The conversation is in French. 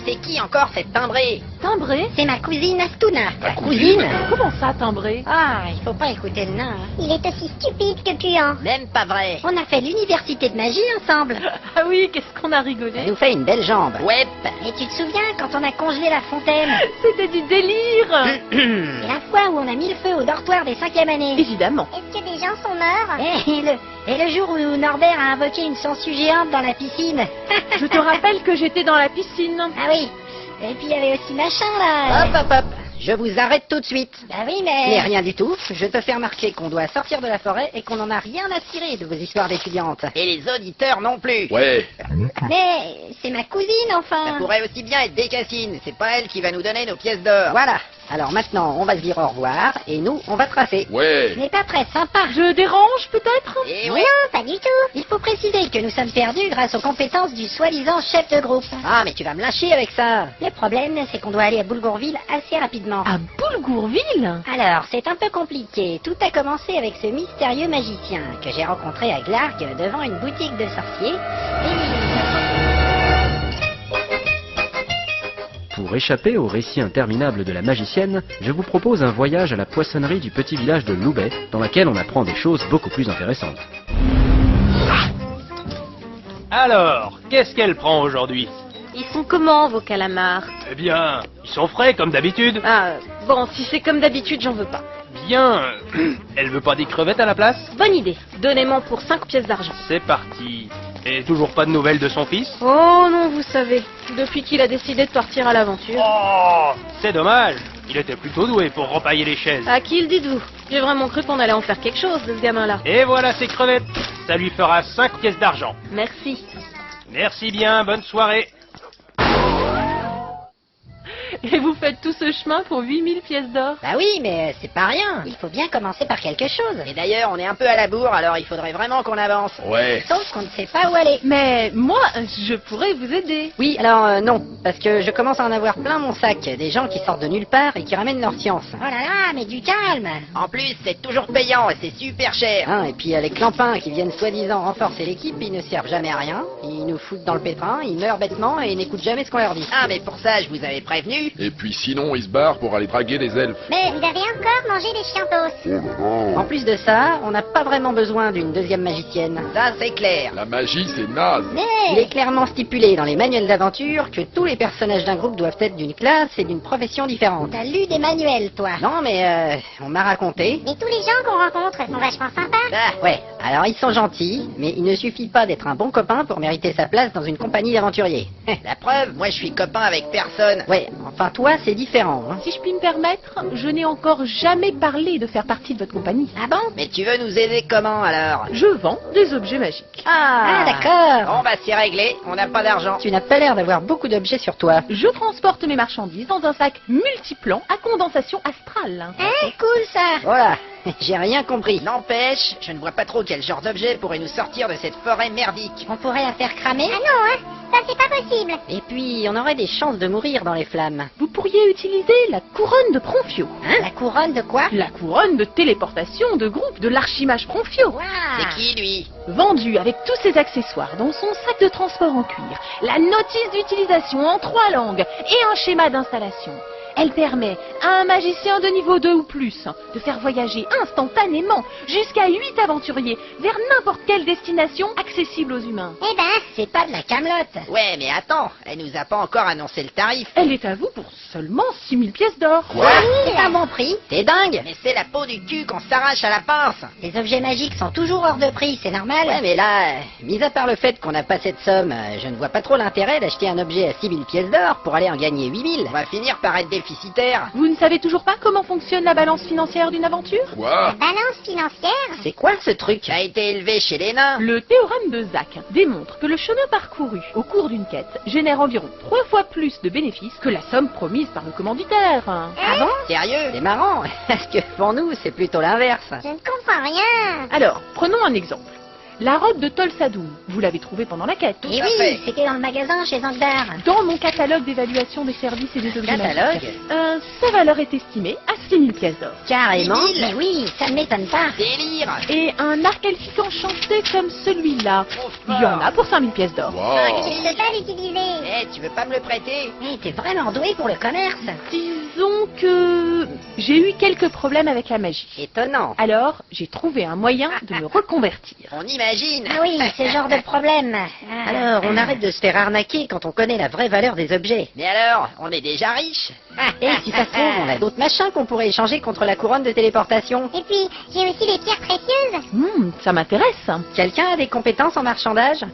c'est qui encore cette timbrée? Timbré? C'est ma cousine Astuna. Ta cousine? Comment ça, timbré? Ah, il faut pas écouter le nain. Il est aussi stupide que puant. Même pas vrai. On a fait l'université de magie ensemble. Ah oui, qu'est-ce qu'on a Ça rigolé. nous fait une belle jambe. Ouais. Et tu te souviens quand on a congelé la fontaine? C'était du délire. Et la fois où on a mis le feu au dortoir des 5e années? Évidemment. Est-ce que des gens sont morts? Et le jour où Norbert a invoqué une sangsue géante dans la piscine? Je te rappelle que j'étais dans la piscine. Ah oui. Et puis il y avait aussi machin là. Hop, hop, hop. Je vous arrête tout de suite. Bah oui, Mais mais... rien du tout. Je te fais remarquer qu'on doit sortir de la forêt et qu'on n'en a rien à tirer de vos histoires d'étudiantes. Et les auditeurs non plus. Ouais. Mais c'est ma cousine Ça enfin. pourrait aussi bien être Bécassine. C'est pas elle qui va nous donner nos pièces d'or. Voilà. Alors maintenant, on va se dire au revoir et nous, on va tracer. Ouais. Ce n'est pas très sympa. Je dérange peut-être? Et Non, oui. pas du tout. Il faut préciser que nous sommes perdus grâce aux compétences du soi-disant chef de groupe. Ah, mais tu vas me lâcher avec ça. Le problème, c'est qu'on doit aller à Boulgourville assez rapidement. À Boulgourville? Alors, c'est un peu compliqué. Tout a commencé avec ce mystérieux magicien que j'ai rencontré à Glargue devant une boutique de sorciers. Pour échapper au récit interminable de la magicienne, je vous propose un voyage à la poissonnerie du petit village de Loubet, dans laquelle on apprend des choses beaucoup plus intéressantes. Alors, qu'est-ce qu'elle prend aujourd'hui? Ils sont comment, vos calamars? Eh bien, ils sont frais comme d'habitude. Ah, bon, si c'est comme d'habitude, j'en veux pas. Bien, elle veut pas des crevettes à la place? Bonne idée. Donnez-moi pour 5 pièces d'argent. C'est parti. Et toujours pas de nouvelles de son fils? Oh non, vous savez, depuis qu'il a décidé de partir à l'aventure. Oh, c'est dommage. Il était plutôt doué pour repailler les chaises. À qui le dites-vous? J'ai vraiment cru qu'on allait en faire quelque chose de ce gamin-là. Et voilà ces crevettes. Ça lui fera 5 pièces d'argent. Merci. Merci bien, bonne soirée. Et vous faites tout ce chemin pour 8000 pièces d'or? Bah oui, mais c'est pas rien. Il faut bien commencer par quelque chose. Et d'ailleurs, on est un peu à la bourre, alors il faudrait vraiment qu'on avance. Ouais. Sauf qu'on ne sait pas où aller. Mais moi, je pourrais vous aider. Oui, alors non, parce que je commence à en avoir plein mon sac. Des gens qui sortent de nulle part et qui ramènent leur science. Oh là là, mais du calme. En plus, c'est toujours payant et c'est super cher. Hein, et puis les clampins qui viennent soi-disant renforcer l'équipe, ils ne servent jamais à rien. Ils nous foutent dans le pétrin, ils meurent bêtement et ils n'écoutent jamais ce qu'on leur dit. Ah, mais pour ça, je vous avais prévenu. Et puis sinon, ils se barrent pour aller draguer les elfes. Mais vous avez encore mangé des chiantos. En plus de ça, on n'a pas vraiment besoin d'une deuxième magicienne. Ça, c'est clair. La magie, c'est naze. Il Mais... est clairement stipulé dans les manuels d'aventure que tous les personnages d'un groupe doivent être d'une classe et d'une profession différente. T'as lu des manuels, toi. Non, mais on m'a raconté. Mais tous les gens qu'on rencontre sont vachement sympas. Ah, ouais, alors ils sont gentils, mais il ne suffit pas d'être un bon copain pour mériter sa place dans une compagnie d'aventuriers. La preuve, moi je suis copain avec personne. Ouais, enfin toi c'est différent. Hein. Si je puis me permettre, je n'ai encore jamais parlé de faire partie de votre compagnie. Ah bon? Mais tu veux nous aider comment alors? Je vends des objets magiques. Ah, d'accord. Bon bah c'est réglé, on n'a pas d'argent. Tu n'as pas l'air d'avoir beaucoup d'objets sur toi. Je transporte mes marchandises dans un sac multiplan à condensation astrale. C'est cool ça. Voilà, j'ai rien compris. N'empêche, je ne vois pas trop quel genre d'objet pourrait nous sortir de cette forêt merdique. On pourrait la faire cramer? Ah non, hein. Ça c'est pas possible. Et puis, on aurait des chances de mourir dans les flammes. Vous pourriez utiliser la couronne de Pronfio. La couronne de quoi? La couronne de téléportation de groupe de l'archimage Pronfio. Waouh. C'est qui lui? Vendu avec tous ses accessoires dans son sac de transport en cuir, la notice d'utilisation en 3 langues et un schéma d'installation. Elle permet à un magicien de niveau 2 ou plus de faire voyager instantanément jusqu'à 8 aventuriers vers n'importe quelle destination accessible aux humains. Eh ben, c'est pas de la camelote. Ouais, mais attends, elle nous a pas encore annoncé le tarif. Elle est à vous pour seulement 6000 pièces d'or. Quoi? C'est un bon prix. T'es dingue? Mais c'est la peau du cul qu'on s'arrache à la pince. Les objets magiques sont toujours hors de prix, c'est normal. Ouais, mais là, mis à part le fait qu'on n'a pas cette somme, je ne vois pas trop l'intérêt d'acheter un objet à 6000 pièces d'or pour aller en gagner 8000. On va finir par être déficitaire. Vous ne savez toujours pas comment fonctionne la balance financière d'une aventure? Quoi? Balance financière? C'est quoi ce truc? A été élevé chez les nains. Le théorème de Zach démontre que le chemin parcouru au cours d'une quête génère environ 3 fois plus de bénéfices que la somme promise par le commanditaire. Ah bon? Sérieux? C'est marrant, parce que pour nous, c'est plutôt l'inverse. Je ne comprends rien. Alors, prenons un exemple. La robe de Tol Sadoun, vous l'avez trouvée pendant la quête. Et à oui, fait. c'était dans le magasin chez Zangdar. Dans mon catalogue d'évaluation des services et des objets Catalogue magiques. Sa valeur est estimée à 6000 pièces d'or. Carrément. 10 000. Mais oui, ça ne m'étonne pas. Délire. Et un arc elfique enchanté comme celui-là, il y en a pour 5000 pièces d'or. Waouh. Je ne peux pas l'utiliser. Eh, tu veux pas me le prêter? Eh, t'es vraiment doué pour le commerce. Disons que j'ai eu quelques problèmes avec la magie. Étonnant. Alors, j'ai trouvé un moyen de me reconvertir. On imagine. Ah oui, ce genre de problème. Ah. Alors, on arrête de se faire arnaquer quand on connaît la vraie valeur des objets. Mais alors, on est déjà riche. Et si ça se trouve, on a d'autres machins qu'on pourrait échanger contre la couronne de téléportation. Et puis, j'ai aussi des pierres précieuses. Ça m'intéresse. Quelqu'un a des compétences en marchandage?